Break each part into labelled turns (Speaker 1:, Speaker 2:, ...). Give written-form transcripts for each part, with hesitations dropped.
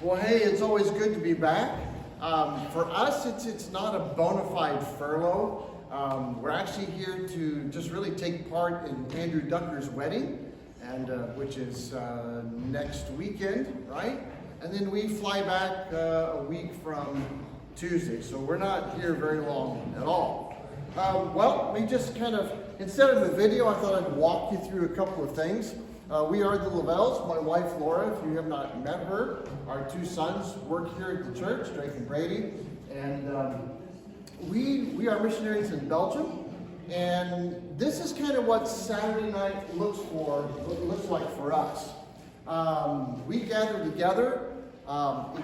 Speaker 1: Well, hey, it's always good to be back. For us, it's not a bona fide furlough. We're actually here to just really take part in Andrew Ducker's wedding, and which is next weekend, right? And then we fly back a week from Tuesday, so we're not here very long at all. Well, we just kind of, instead of a video, I thought I'd walk you through a couple of things. We are the Leavells. My wife Laura, if you have not met her, our two sons work here at the church, Drake and Brady, and we are missionaries in Belgium. And this is kind of what Saturday night looks like for us. We gather together.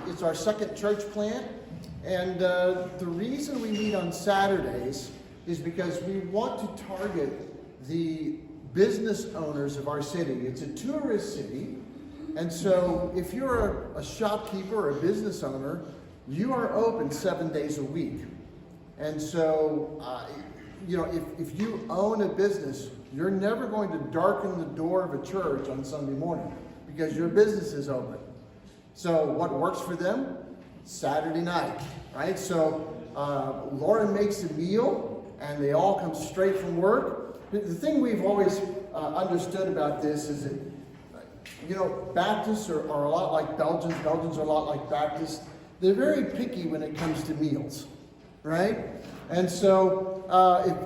Speaker 1: It's our second church plant, and the reason we meet on Saturdays is because we want to target the business owners of our city. It's a tourist city, and so if you're a shopkeeper or a business owner, you are open 7 days a week. And so, if you own a business, you're never going to darken the door of a church on Sunday morning because your business is open. So what works for them? Saturday night, right? So Lauren makes a meal, and they all come straight from work. The thing we've always understood about this is that, Baptists are a lot like Belgians. Belgians are a lot like Baptists. They're very picky when it comes to meals, right? And so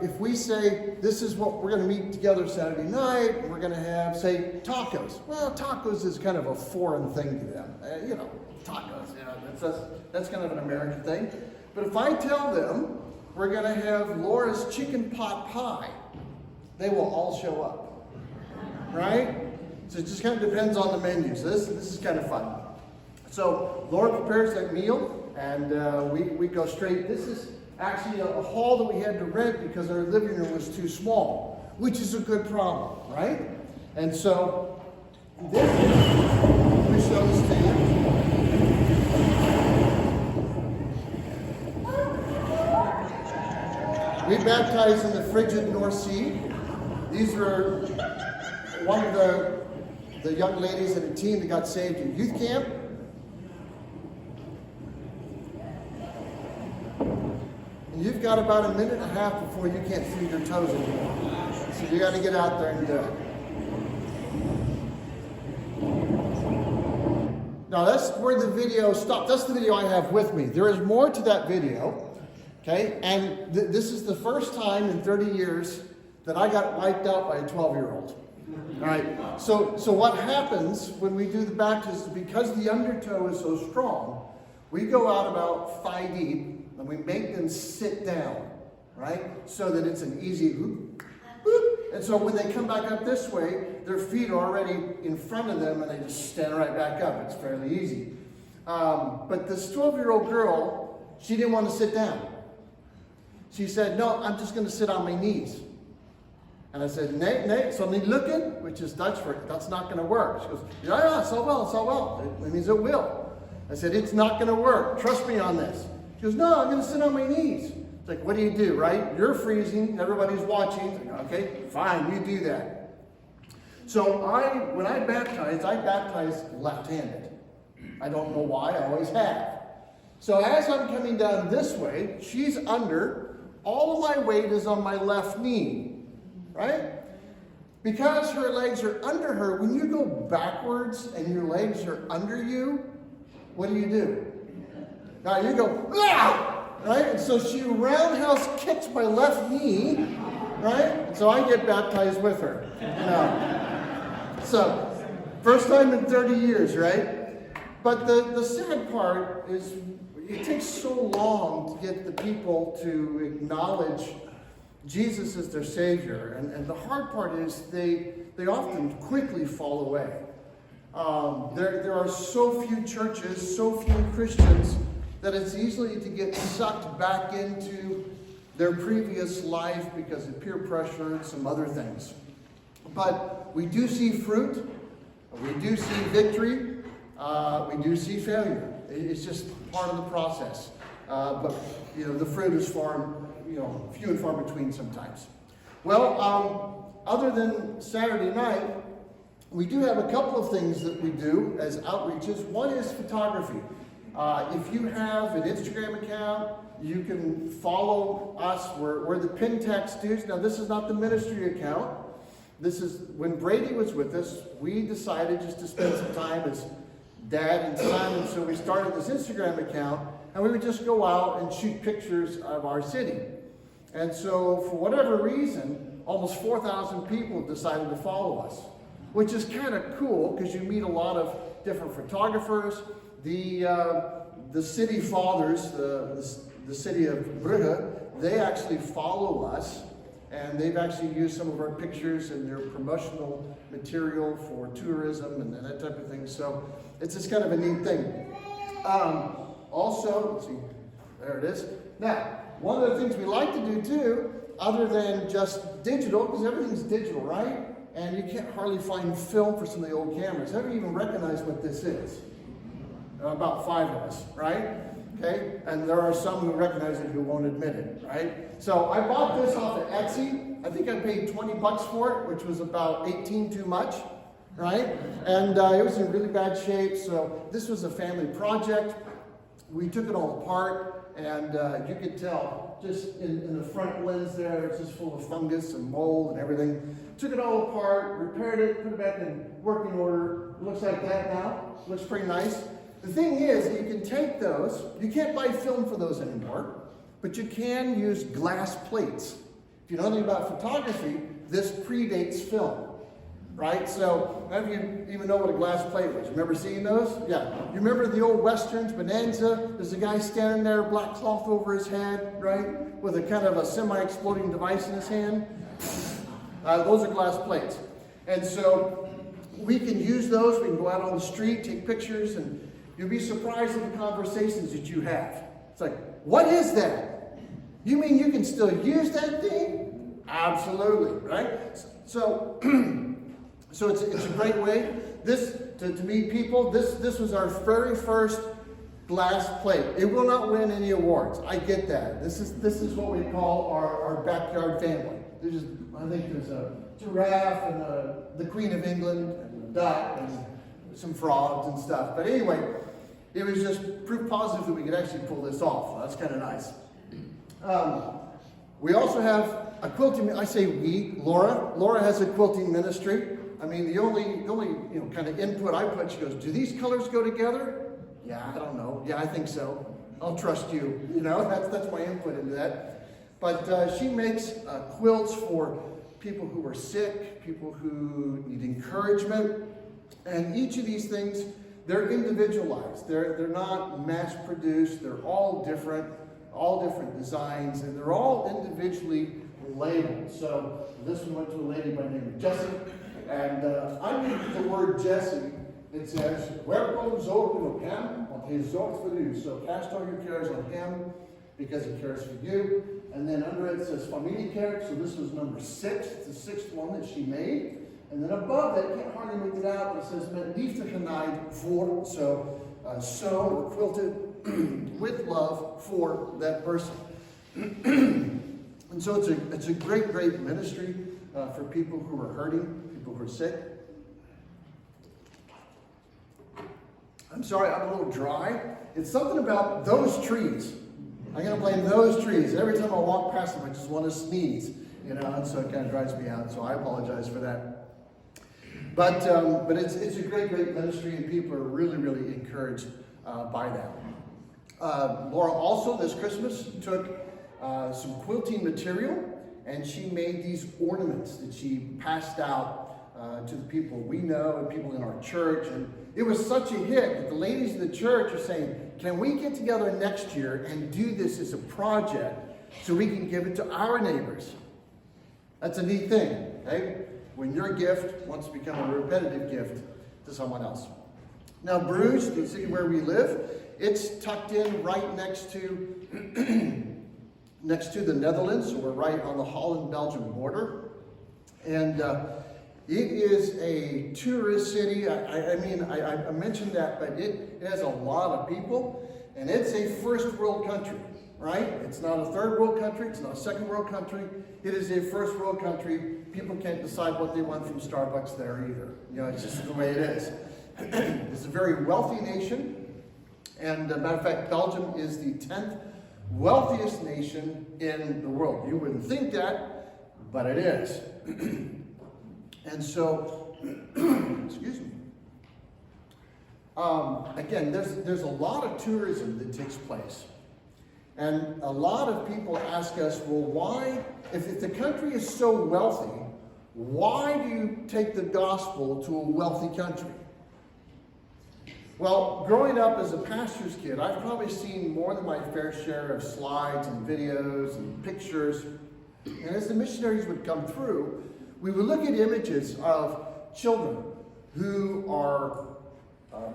Speaker 1: if we say, this is what we're going to meet together Saturday night, we're going to have, say, tacos. Well, tacos is kind of a foreign thing to them. Tacos, that's kind of an American thing. But if I tell them we're going to have Laura's chicken pot pie, they will all show up, right? So it just kind of depends on the menu. So this is kind of fun. So Laura prepares that meal, and we go straight. This is actually a hall that we had to rent because our living room was too small, which is a good problem, right? And so this, let me show this to you. We baptized in the frigid North Sea. These were one of the young ladies and a team that got saved in youth camp. And you've got about a minute and a half before you can't feel your toes anymore. So you got to get out there and do it. Now that's where the video stopped. That's the video I have with me. There is more to that video. Okay, and this is the first time in 30 years that I got wiped out by a 12-year-old. All right, so what happens when we do the baptism, because the undertow is so strong, we go out about 5 deep and we make them sit down, right? So that it's an easy whoop, whoop. And so when they come back up this way, their feet are already in front of them and they just stand right back up. It's fairly easy. But this 12-year-old girl, she didn't want to sit down. She said, no, I'm just going to sit on my knees. And I said, nee, so niet looking, which is Dutch for that's not going to work. She goes, yeah, it's all well. It means it will. I said, it's not going to work. Trust me on this. She goes, no, I'm going to sit on my knees. It's like, what do, right? You're freezing. Everybody's watching. Like, okay, fine, you do that. So when I baptize left-handed. I don't know why, I always have. So as I'm coming down this way, she's under. All of my weight is on my left knee, right? Because her legs are under her, when you go backwards and your legs are under you, what do? Now you go, ah! Right? And so she roundhouse kicks my left knee, right? And so I get baptized with her. So, first time in 30 years, right? But the sad part is, it takes so long to get the people to acknowledge Jesus as their Savior. And the hard part is they often quickly fall away. There are so few churches, so few Christians, that it's easy to get sucked back into their previous life because of peer pressure and some other things. But we do see fruit. We do see victory. We do see failure. It's just part of the process. But, the fruit is few and far between sometimes. Well, other than Saturday night, we do have a couple of things that we do as outreaches. One is photography. If you have an Instagram account, you can follow us. We're the Pintax Dudes. Now, this is not the ministry account. This is, when Brady was with us, we decided just to spend some time as dad and son, and so we started this Instagram account, and we would just go out and shoot pictures of our city. And so, for whatever reason, almost 4,000 people decided to follow us, which is kind of cool because you meet a lot of different photographers. The city fathers, the city of Brugge, they actually follow us, and they've actually used some of our pictures in their promotional material for tourism and that type of thing. So it's just kind of a neat thing. Also, let's see, there it is. Now, one of the things we like to do too, other than just digital, because everything's digital, right? And you can't hardly find film for some of the old cameras. Have you even recognized what this is? About 5 of us, right? Okay, and there are some who recognize it who won't admit it, right? So I bought this off of Etsy. I think I paid 20 bucks for it, which was about 18 too much, right? And it was in really bad shape, so this was a family project. We took it all apart, and you could tell just in the front lens there, it's just full of fungus and mold and everything. Took it all apart, repaired it, put it back in working order. It looks like that now. Looks pretty nice. The thing is, you can take those, you can't buy film for those anymore, but you can use glass plates. If you know anything about photography, this predates film, right? So, none of you even know what a glass plate was. Remember seeing those? Yeah. You remember the old Westerns, Bonanza? There's a guy standing there, black cloth over his head, right? With a kind of a semi-exploding device in his hand. Those are glass plates. And so, we can use those, we can go out on the street, take pictures, and you'll be surprised at the conversations that you have. It's like, what is that? You mean you can still use that thing? Absolutely, right? So, so it's a great way. This to meet people. This was our very first glass plate. It will not win any awards. I get that. This is what we call our backyard family. I think there's a giraffe and the Queen of England and a duck and some frogs and stuff. But anyway, it was just proof positive that we could actually pull this off. That's kind of nice. We also have a quilting. I say we. Laura has a quilting ministry. I mean, the only kind of input I put. She goes, "Do these colors go together?" Yeah, I don't know. Yeah, I think so. I'll trust you. That's my input into that. But she makes quilts for people who are sick, people who need encouragement, and each of these things, they're individualized. They're not mass-produced. They're all different designs, and they're all individually labeled. So this one went to a lady by the name of Jessie, and underneath the word Jessie, it says, "Wherefore zorgen op hem, want hij zorgt voor u." So cast all your cares on him because he cares for you. And then under it says Familiekerk, so this was number 6. It's the 6th one that she made. And then above that, you can't hardly make it out, but it says met liefde genaaid voor, so sewn or quilted with love for that person. And so it's a great ministry for people who are hurting, people who are sick. I'm sorry, I'm a little dry. It's something about those trees. I'm going to blame those trees. Every time I walk past them, I just want to sneeze, and so it kind of drives me out. So I apologize for that. But it's a great ministry, and people are really encouraged by that. Laura also this Christmas took some quilting material, and she made these ornaments that she passed out to the people we know and people in our church. And it was such a hit that the ladies in the church are saying, "Can we get together next year and do this as a project so we can give it to our neighbors?" That's a neat thing, okay? When your gift wants to become a repetitive gift to someone else. Now, Bruges, the city where we live, it's tucked in right next to the Netherlands, so we're right on the Holland-Belgium border. And it is a tourist city. I mentioned that, but it has a lot of people, and it's a first world country, right? It's not a third world country. It's not a second world country. It is a first world country people can't decide what they want from Starbucks there either. You know, it's just the way it is. It's a very wealthy nation. And matter of fact, Belgium is the 10th wealthiest nation in the world. You wouldn't think that, but it is. And so, excuse me. Again, there's a lot of tourism that takes place. And a lot of people ask us, well, why, if the country is so wealthy, why do you take the gospel to a wealthy country? Well, growing up as a pastor's kid, I've probably seen more than my fair share of slides and videos and pictures. And as the missionaries would come through, we would look at images of children who are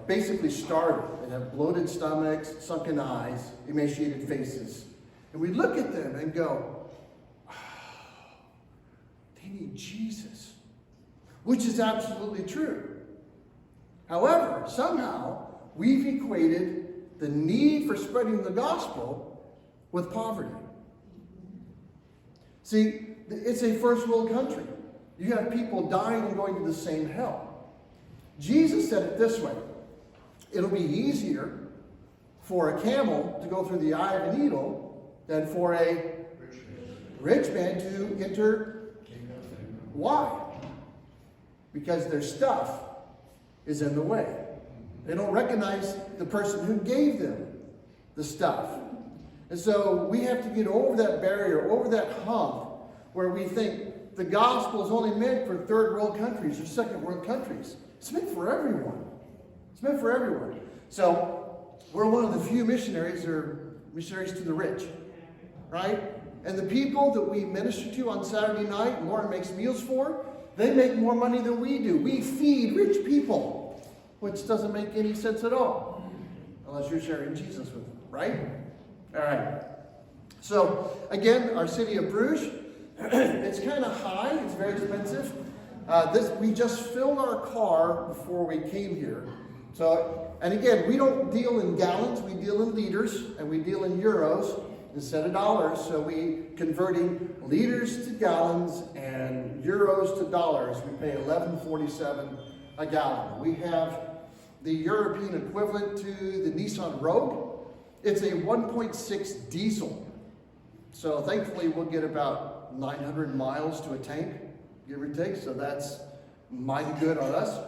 Speaker 1: basically starving and have bloated stomachs, sunken eyes, emaciated faces. And we look at them and go, oh, they need Jesus, which is absolutely true. However, somehow we've equated the need for spreading the gospel with poverty. See, it's a first world country. You have people dying and going to the same hell. Jesus said it this way: it'll be easier for a camel to go through the eye of a needle than for a rich man to enter. Why? Because their stuff is in the way. They don't recognize the person who gave them the stuff. And so we have to get over that barrier, over that hump, where we think the gospel is only meant for third world countries or second world countries. It's meant for everyone. It's meant for everyone. So we're one of the few missionaries that are missionaries to the rich, right? And the people that we minister to on Saturday night, and Lauren makes meals for, they make more money than we do. We feed rich people, which doesn't make any sense at all, unless you're sharing Jesus with them, right? All right. So again, our city of Bruges, it's kind of high. It's very expensive. We just filled our car before we came here. So, and again, we don't deal in gallons. We deal in liters, and we deal in euros instead of dollars. So we converting liters to gallons and euros to dollars. We pay $11.47 a gallon. We have the European equivalent to the Nissan Rogue. It's a 1.6 diesel. So thankfully we'll get about 900 miles to a tank, give or take. So that's mighty good on us.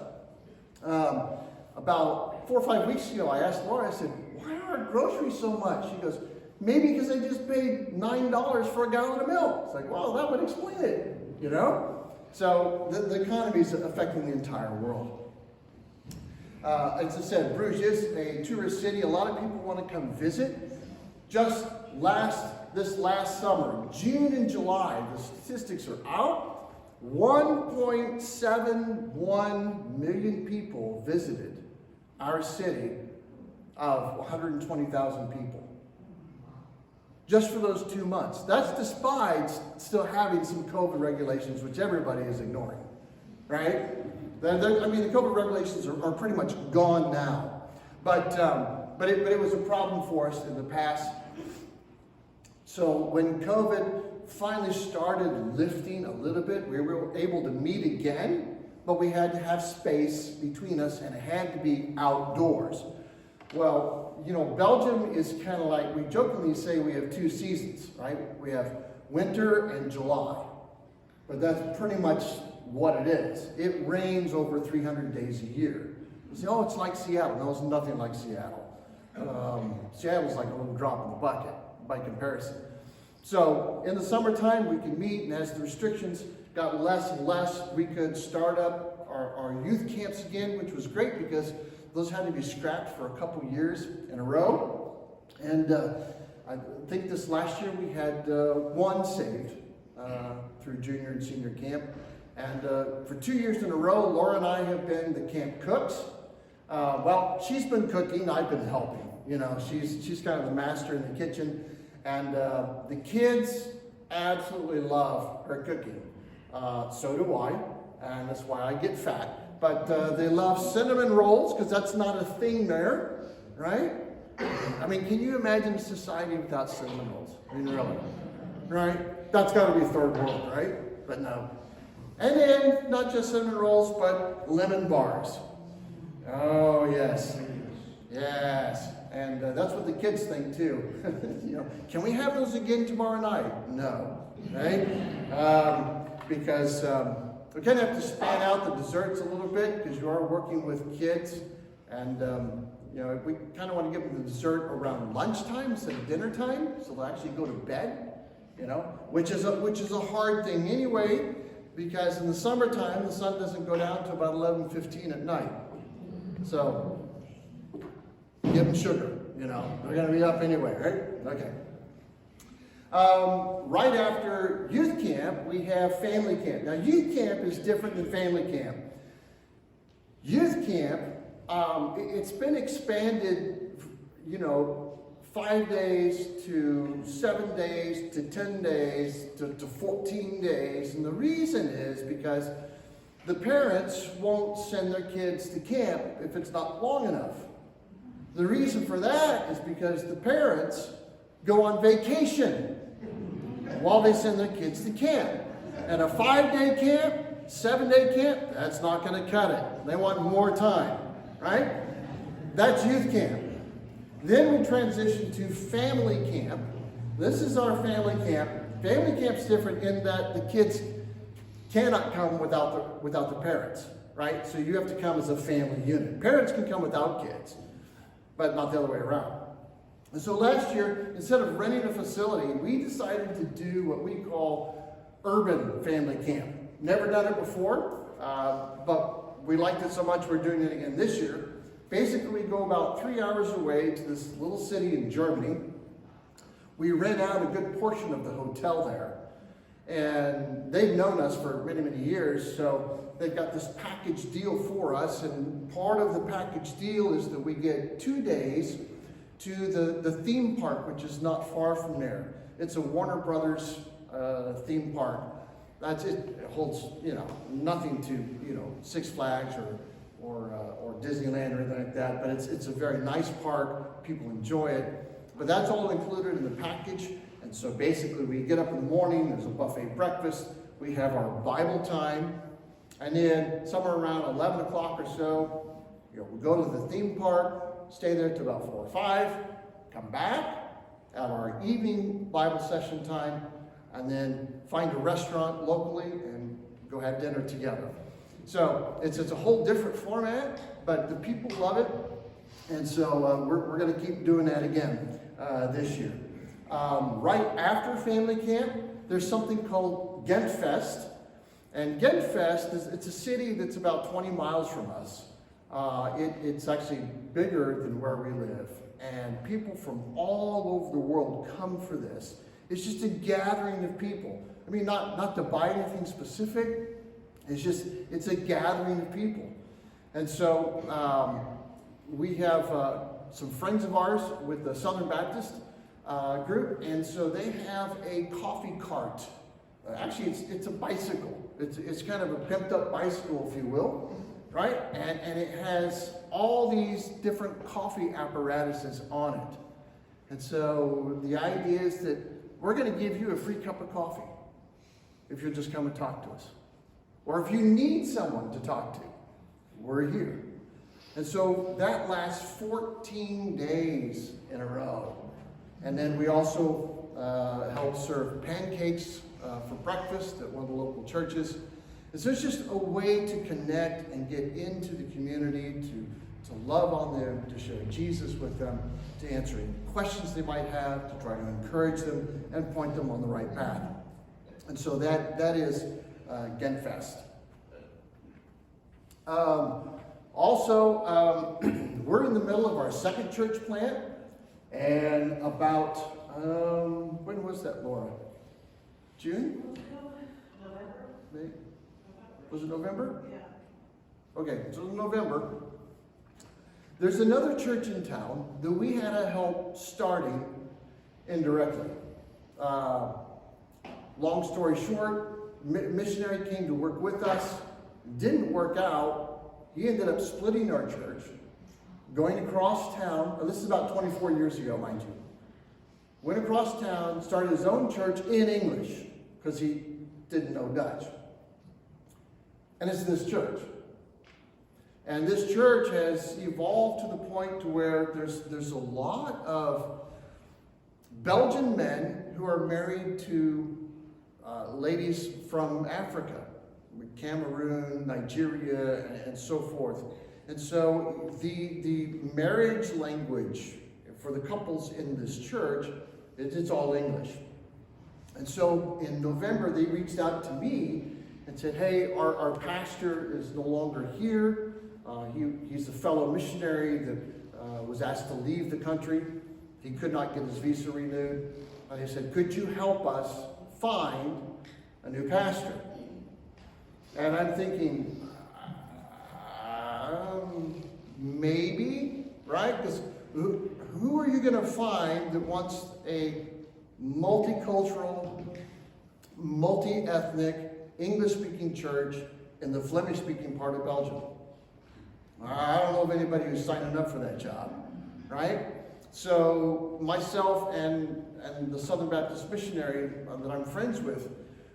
Speaker 1: About 4 or 5 weeks ago, I asked Laura, I said, why are groceries so much? She goes, maybe because I just paid $9 for a gallon of milk. It's like, well, that would explain it, you know? So the economy is affecting the entire world. As I said, Bruges is a tourist city. A lot of people want to come visit. Just this last summer, June and July, the statistics are out. 1.71 million people visited our city of 120,000 people. Just for those 2 months. That's despite still having some COVID regulations, which everybody is ignoring, right? The COVID regulations are pretty much gone now. But it was a problem for us in the past. So when COVID finally started lifting a little bit, we were able to meet again, but we had to have space between us and it had to be outdoors. Well, you know, Belgium is kind of like, we jokingly say we have 2 seasons, right? We have winter and July, but that's pretty much what it is. It rains over 300 days a year. You say, oh, it's like Seattle. No, it's nothing like Seattle. Seattle's like a little drop in the bucket by comparison. So in the summertime, we can meet, and as the restrictions got less and less, we could start up our youth camps again, which was great because those had to be scrapped for a couple years in a row. And I think this last year we had 1 saved through junior and senior camp. And for 2 years in a row, Laura and I have been the camp cooks. Well, she's been cooking, I've been helping. You know, she's kind of the master in the kitchen. And the kids absolutely love her cooking. So do I, and that's why I get fat. But they love cinnamon rolls, because that's not a thing there, right? I mean, can you imagine a society without cinnamon rolls? I mean, really, right? That's got to be third world, right? But no. And then, not just cinnamon rolls, but lemon bars. Oh, yes. Yes. And that's what the kids think, too. Can we have those again tomorrow night? No. Right? Because we kind of have to span out the desserts a little bit because you are working with kids. And, we kind of want to give them the dessert around lunchtime instead of dinner time, so they'll actually go to bed, which is a hard thing anyway, because in the summertime, the sun doesn't go down to about 11:15 at night. So, give them sugar, They're going to be up anyway, right? Okay. Right after youth camp, we have family camp. Now, youth camp is different than family camp. Youth camp, it's been expanded, 5 days to 7 days to 10 days to 14 days. And the reason is because the parents won't send their kids to camp if it's not long enough. The reason for that is because the parents go on vacation while they send their kids to camp. And a 5-day camp, 7-day camp, that's not going to cut it. They want more time, right? That's youth camp. Then we transition to family camp. This is our family camp. Family camp's different in that the kids cannot come without the parents, right? So you have to come as a family unit. Parents can come without kids, but not the other way around. And so last year, instead of renting a facility, we decided to do what we call urban family camp. Never done it before, but we liked it so much we're doing it again this year. Basically, we go about 3 hours away to this little city in Germany. We rent out a good portion of the hotel there. And they've known us for many, many years, so they've got this package deal for us. And part of the package deal is that we get 2 days to the theme park, which is not far from there. It's a Warner Brothers theme park. That's it. It holds, nothing to, Six Flags or Disneyland or anything like that. But it's a very nice park. People enjoy it. But that's all included in the package. And so basically, we get up in the morning. There's a buffet breakfast. We have our Bible time, and then somewhere around 11 o'clock or so, we go to the theme park. Stay there till about 4 or 5, come back, have our evening Bible session time, and then find a restaurant locally and go have dinner together. So it's a whole different format, but the people love it, and so we're going to keep doing that again this year. Right after family camp, there's something called Ghent Fest, and Ghent Fest it's a city that's about 20 miles from us. It's actually bigger than where we live, and people from all over the world come for this. It's just a gathering of people. I mean, not to buy anything specific. It's a gathering of people. And so we have some friends of ours with the Southern Baptist group, and so they have a coffee cart. Actually, it's a bicycle. It's kind of a pimped up bicycle, if you will. Right? And it has all these different coffee apparatuses on it. And so the idea is that we're going to give you a free cup of coffee if you'll just come and talk to us. Or if you need someone to talk to, we're here. And so that lasts 14 days in a row. And then we also help serve pancakes for breakfast at one of the local churches. And so it's just a way to connect and get into the community, to love on them, to share Jesus with them, to answer any questions they might have, to try to encourage them and point them on the right path. And so that is Ghent Fest. Also, we're in the middle of our second church plant, and about, when was that, Laura? June? November. Was it November? Yeah. Okay, so in November, there's another church in town that we had to help starting indirectly. Long story short, missionary came to work with us, didn't work out. He ended up splitting our church, going across town. This is about 24 years ago, mind you. Went across town, started his own church in English, because he didn't know Dutch. And it's this church. And this church has evolved to the point to where there's a lot of Belgian men who are married to ladies from Africa, Cameroon, Nigeria, and so forth. And so the marriage language for the couples in this church, it's all English. And so in November, they reached out to me and said, hey, our pastor is no longer here. He's a fellow missionary that was asked to leave the country. He could not get his visa renewed. And he said, could you help us find a new pastor? And I'm thinking, maybe, right? Because who are you going to find that wants a multicultural, multi-ethnic, English-speaking church in the Flemish-speaking part of Belgium? I don't know of anybody who's signing up for that job, right? So myself and the Southern Baptist missionary that I'm friends with,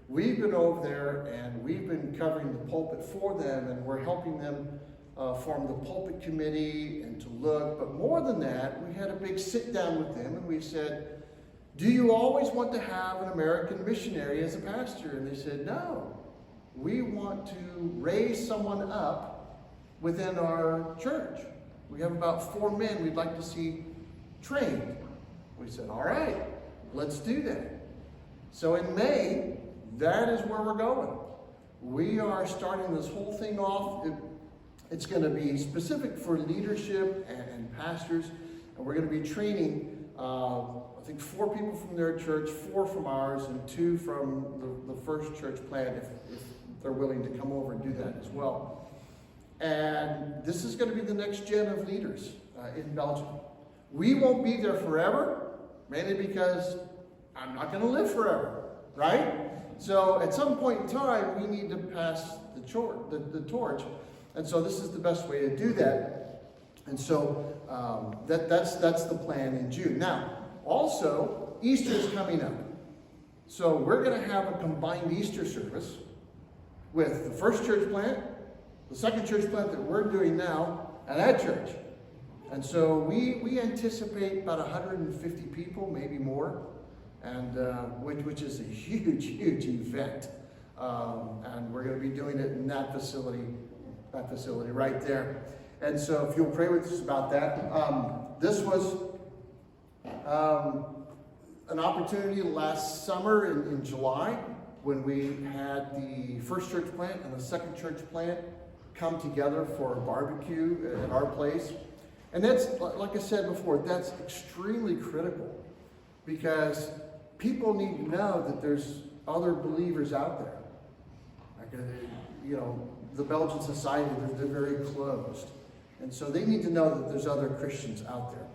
Speaker 1: we've been over there and we've been covering the pulpit for them, and we're helping them form the pulpit committee and to look. But more than that, we had a big sit down with them and we said, do you always want to have an American missionary as a pastor? And they said, no, we want to raise someone up within our church. We have about 4 men we'd like to see trained. We said, all right, let's do that. So in May, that is where we're going. We are starting this whole thing off. It's going to be specific for leadership and pastors, and we're going to be training, I think 4 people from their church, 4 from ours, and 2 from the first church plant, if they're willing to come over and do that as well. And this is going to be the next gen of leaders in Belgium. We won't be there forever, mainly because I'm not going to live forever, right? So at some point in time, we need to pass the torch. And so this is the best way to do that. And so that's the plan in June. Now, also, Easter is coming up. So we're going to have a combined Easter service with the first church plant, the second church plant that we're doing now, and that church. And so we anticipate about 150 people, maybe more, and which is a huge, huge event. And we're going to be doing it in that facility right there. And so if you'll pray with us about that. This was an opportunity last summer in July when we had the first church plant and the second church plant come together for a barbecue at our place. And that's, like I said before, that's extremely critical because people need to know that there's other believers out there. Like, you know, the Belgian society, they're very closed. And so they need to know that there's other Christians out there.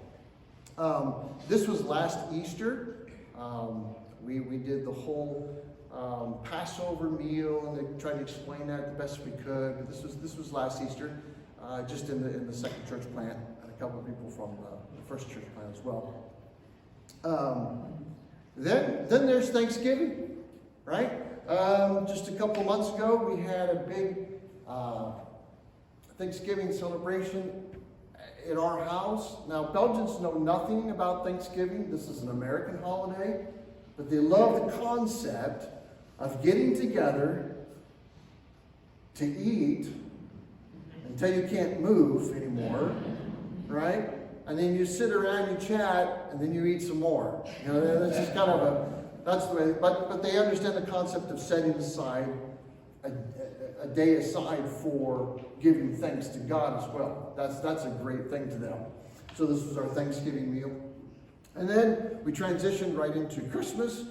Speaker 1: This was last Easter. We did the whole Passover meal, and they tried to explain that the best we could. But this was last Easter, just in the second church plant, and a couple of people from the first church plant as well. Then there's Thanksgiving, right? Just a couple months ago, we had a big Thanksgiving celebration in our house. Now, Belgians know nothing about Thanksgiving. This is an American holiday, but they love the concept of getting together to eat until you can't move anymore, right? And then you sit around, you chat, and then you eat some more. You know, that's just kind of that's the way, but they understand the concept of setting aside a day aside for giving thanks to God as well. That's a great thing to them. So this was our Thanksgiving meal. And then we transitioned right into Christmas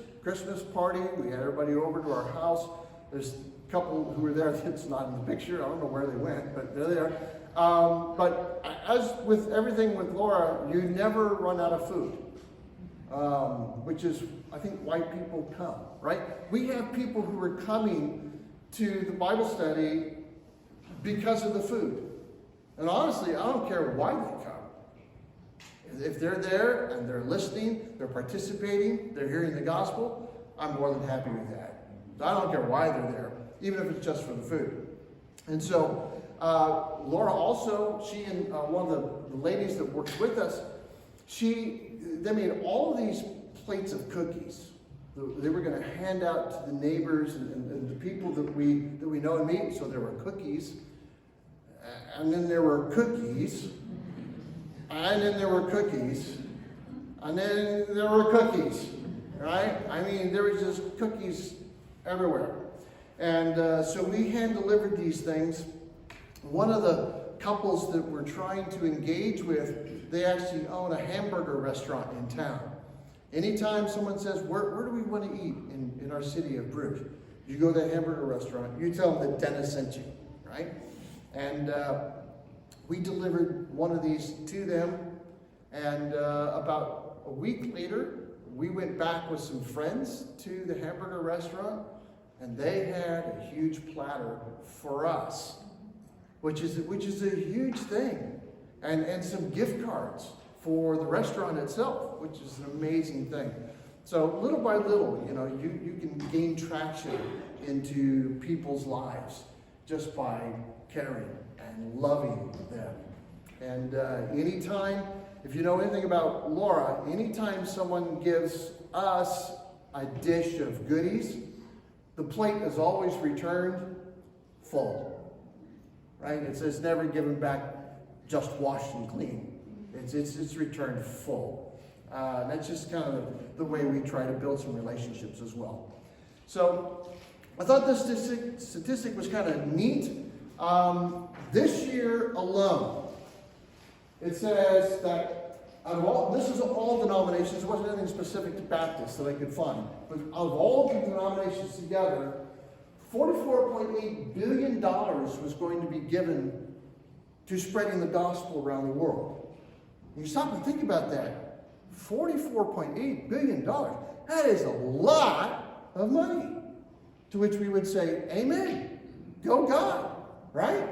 Speaker 1: party. We had everybody over to our house. There's a couple who were there that's not in the picture. I don't know where they went, but they're there. But as with everything with Laura, you never run out of food, which is, I think, why people come, right? We have people who are coming to the Bible study because of the food. And honestly, I don't care why they come. If they're there and they're listening, they're participating, they're hearing the gospel, I'm more than happy with that. So I don't care why they're there, even if it's just for the food. And so Laura also, she and one of the ladies that works with us, they made all of these plates of cookies. They were going to hand out to the neighbors and the people that we know and meet. So there were cookies, and then there were cookies, and then there were cookies, and then there were cookies, right? I mean, there was just cookies everywhere. And so we hand-delivered these things. One of the couples that we're trying to engage with, they actually own a hamburger restaurant in town. Anytime someone says, where do we want to eat in our city of Bruges? You go to the hamburger restaurant, you tell them that Dennis sent you, right? And we delivered one of these to them, and about a week later, we went back with some friends to the hamburger restaurant, and they had a huge platter for us, which is a huge thing, and some gift cards for the restaurant itself, which is an amazing thing. So little by little, you know, you can gain traction into people's lives just by caring and loving them. And anytime, if you know anything about Laura, anytime someone gives us a dish of goodies, the plate is always returned full, right? It's never given back just washed and clean. It's returned full. That's just kind of the way we try to build some relationships as well. So I thought this statistic was kind of neat. This year alone, it says that out of all, this is all denominations, it wasn't anything specific to Baptists that I could find, but of all the denominations together, $44.8 billion was going to be given to spreading the gospel around the world. You stop and think about that. $44.8 billion. That is a lot of money. To which we would say, amen. Go God. Right?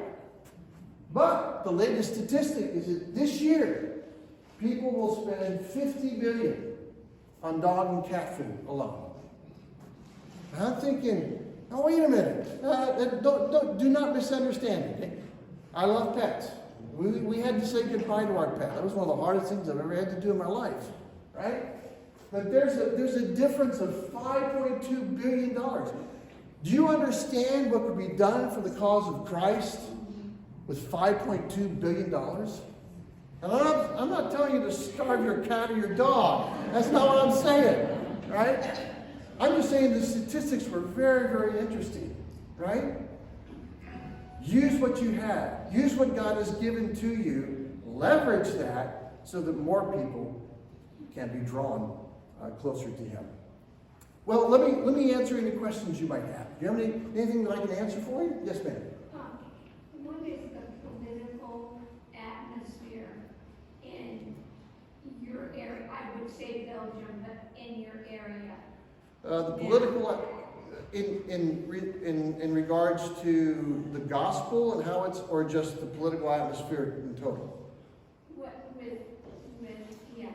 Speaker 1: But the latest statistic is that this year, people will spend $50 billion on dog and cat food alone. And I'm thinking, oh, wait a minute. Do not misunderstand me. I love pets. We had to say goodbye to our pet. That was one of the hardest things I've ever had to do in my life, right? But there's a difference of $5.2 billion. Do you understand what could be done for the cause of Christ with $5.2 billion? And I'm not telling you to starve your cat or your dog. That's not what I'm saying, right? I'm just saying the statistics were very, very interesting, right? Use what you have. Use what God has given to you. Leverage that so that more people can be drawn closer to Him. Well, let me answer any questions you might have. Do you have anything that I can answer for you? Yes, ma'am.
Speaker 2: What is the political atmosphere in your area? I would say Belgium, but in your area.
Speaker 1: The political in regards to the gospel and how it's, or just the political atmosphere in total?
Speaker 2: What with yeah,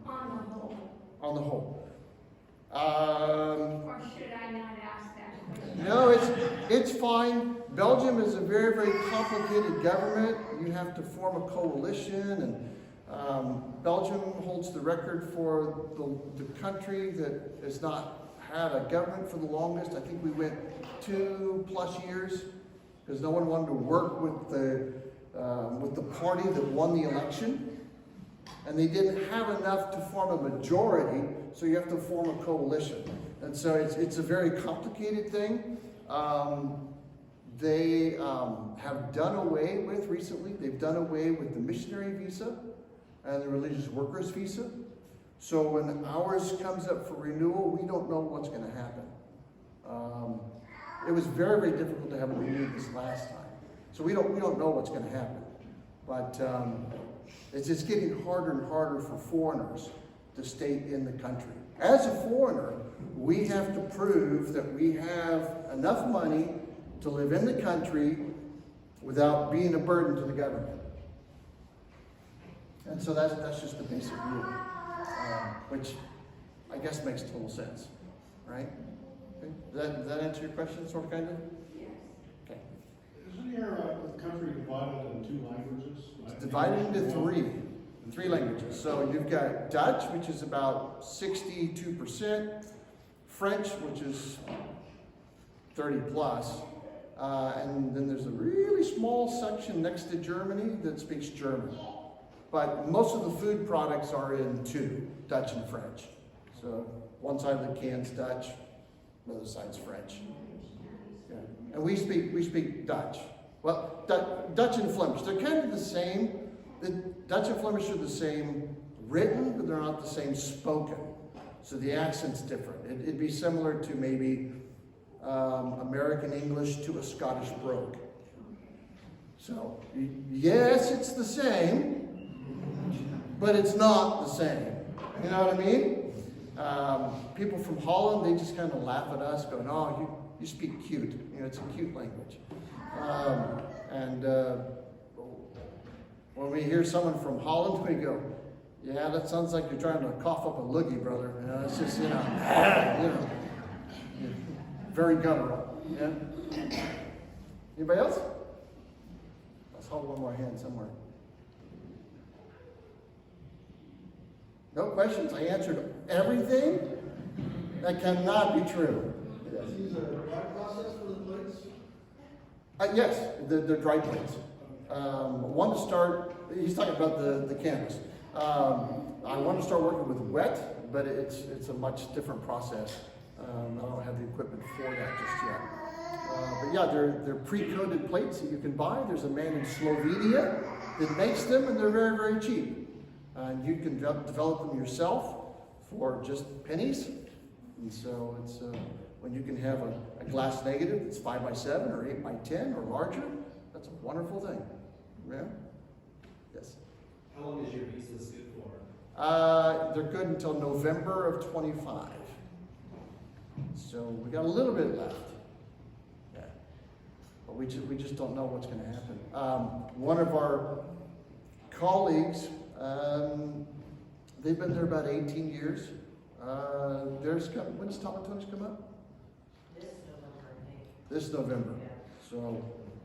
Speaker 2: on the whole.
Speaker 1: On the whole.
Speaker 2: Or should I not ask that question?
Speaker 1: No, it's fine. Belgium is a very, very complicated government. You have to form a coalition, and Belgium holds the record for the country that has not had a government for the longest. I think we went 2+ years because no one wanted to work with the party that won the election. And they didn't have enough to form a majority, so you have to form a coalition. And so it's a very complicated thing. They have done away with, recently, they've done away with the missionary visa and the religious workers visa. So when ours comes up for renewal, we don't know what's going to happen. It was very, very difficult to have it renewed this last time. So we don't know what's going to happen. But it's just getting harder and harder for foreigners to stay in the country. As a foreigner, we have to prove that we have enough money to live in the country without being a burden to the government. And so that's just the basic rule, which I guess makes total sense, right? Okay. Does that answer your question, sort of, kind of?
Speaker 3: Isn't your country divided into 2 languages?
Speaker 1: It's divided into three languages. So you've got Dutch, which is about 62%, French, which is 30 plus, and then there's a really small section next to Germany that speaks German. But most of the food products are in 2, Dutch and French. So one side of the can's Dutch, the other side's French. Yeah. And we speak Dutch. Well, Dutch and Flemish, they're kind of the same. The Dutch and Flemish are the same written, but they're not the same spoken. So the accent's different. It'd be similar to maybe American English to a Scottish brogue. So, yes, it's the same, but it's not the same. You know what I mean? People from Holland, they just kind of laugh at us, going, "Oh, you speak cute." You know, it's a cute language. When we hear someone from Holland, we go, "Yeah, that sounds like you're trying to cough up a loogie, brother." You know, it's just, you know, very guttural. Yeah. Anybody else? Let's hold one more hand somewhere. No questions? I answered everything? That cannot be true. Yes.
Speaker 4: Use a dry process for the plates?
Speaker 1: Yes, they're dry plates. Want to start, he's talking about the canvas. I want to start working with wet, but it's a much different process. I don't have the equipment for that just yet. But yeah, they're pre-coated plates that you can buy. There's a man in Slovenia that makes them, and they're very, very cheap. And you can develop them yourself for just pennies. And so it's when you can have a glass negative that's 5x7 or 8x10 or larger, that's a wonderful thing. Yeah? Yes?
Speaker 4: How long is your visas good for?
Speaker 1: They're good until November of 25. So we got a little bit left. Yeah. But we just don't know what's going to happen. One of our colleagues, they've been there about 18 years. When's Tonish come up?
Speaker 5: This November, I think.
Speaker 1: This November.
Speaker 5: Yeah.
Speaker 1: So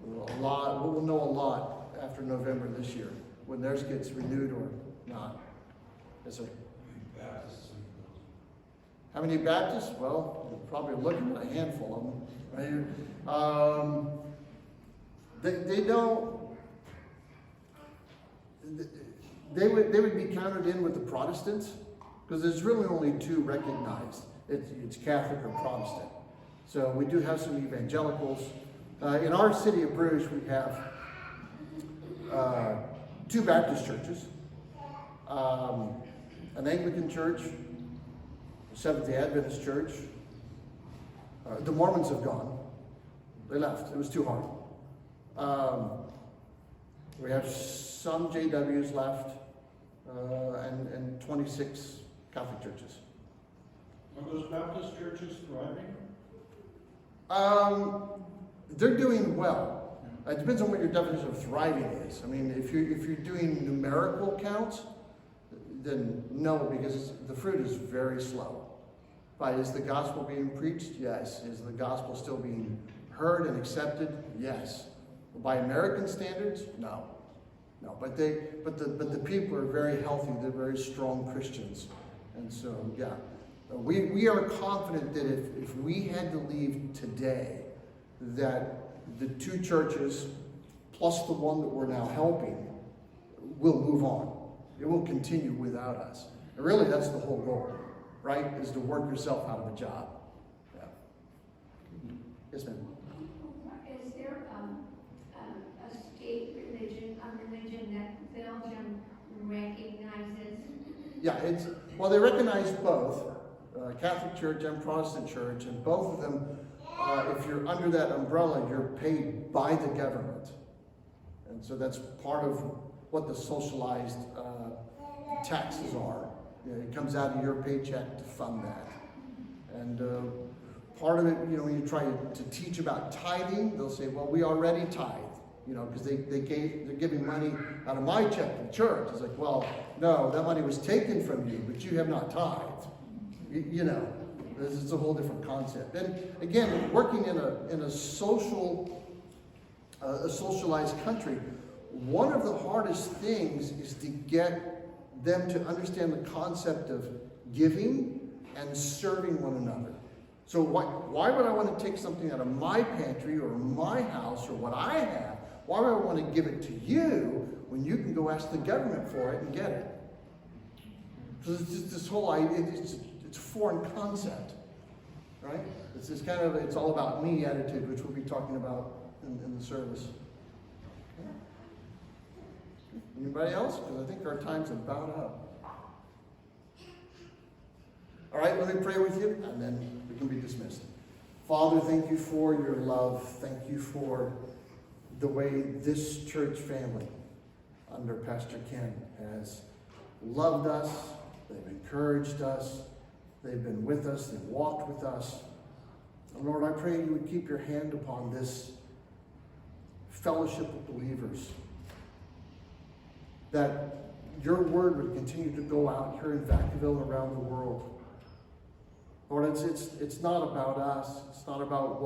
Speaker 1: we'll know a lot after November this year, when theirs gets renewed or not. Yes, sir. How many Baptists? Well, you're probably looking at a handful of them. Right? They don't. They would be counted in with the Protestants, because there's really only 2 recognized. It's Catholic or Protestant. So we do have some evangelicals. In our city of Bruges, we have 2 Baptist churches, an Anglican church, a Seventh-day Adventist church. The Mormons have gone. They left. It was too hard. We have some JWs left, and 26 Catholic churches.
Speaker 3: Are those Baptist churches thriving?
Speaker 1: They're doing well. It depends on what your definition of thriving is. I mean, if you're doing numerical counts, then no, because the fruit is very slow. But is the gospel being preached? Yes. Is the gospel still being heard and accepted? Yes. By American standards? No. No. But the people are very healthy. They're very strong Christians. And so, yeah. We are confident that if we had to leave today, that the 2 churches, plus the one that we're now helping, will move on. It will continue without us. And really, that's the whole goal, right? Is to work yourself out of a job. Yeah. Yes, ma'am.
Speaker 2: Is there a state religion, a religion that Belgium recognizes?
Speaker 1: Yeah, they recognize both, Catholic Church and Protestant Church, and both of them, if you're under that umbrella, you're paid by the government. And so that's part of what the socialized taxes are. You know, it comes out of your paycheck to fund that. And part of it, when you try to teach about tithing, they'll say, well, we already tithe, because they're giving money out of my check to the church. It's like, well, no, that money was taken from you, but you have not tithed. This is a whole different concept. And again, working in a social a socialized country. One of the hardest things is to get them to understand the concept of giving and serving one another. So why would I want to take something out of my pantry or my house or what I have? Why would I want to give it to you when you can go ask the government for it and get it? So it's just this whole idea, it's a foreign concept, right? It's this kind of, it's all about me attitude, which we'll be talking about in the service. Okay. Anybody else? Because I think our time's about up. All right, let me pray with you, and then we can be dismissed. Father, thank you for your love. Thank you for the way this church family under Pastor Ken has loved us. They've encouraged us. They've been with us. They've walked with us. And Lord, I pray you would keep your hand upon this fellowship of believers, that your word would continue to go out here in Vacaville and around the world. Lord, it's not about us. It's not about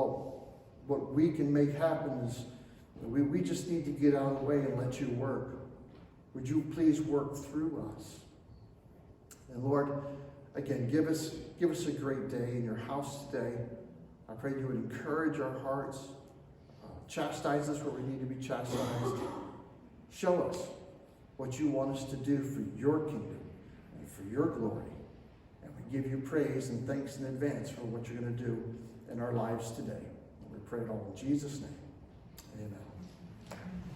Speaker 1: what we can make happen. We just need to get out of the way and let you work. Would you please work through us? And Lord, again, give us a great day in your house today. I pray you would encourage our hearts, chastise us where we need to be chastised. Show us what you want us to do for your kingdom and for your glory. And we give you praise and thanks in advance for what you're going to do in our lives today. And we pray it all in Jesus' name. Amen.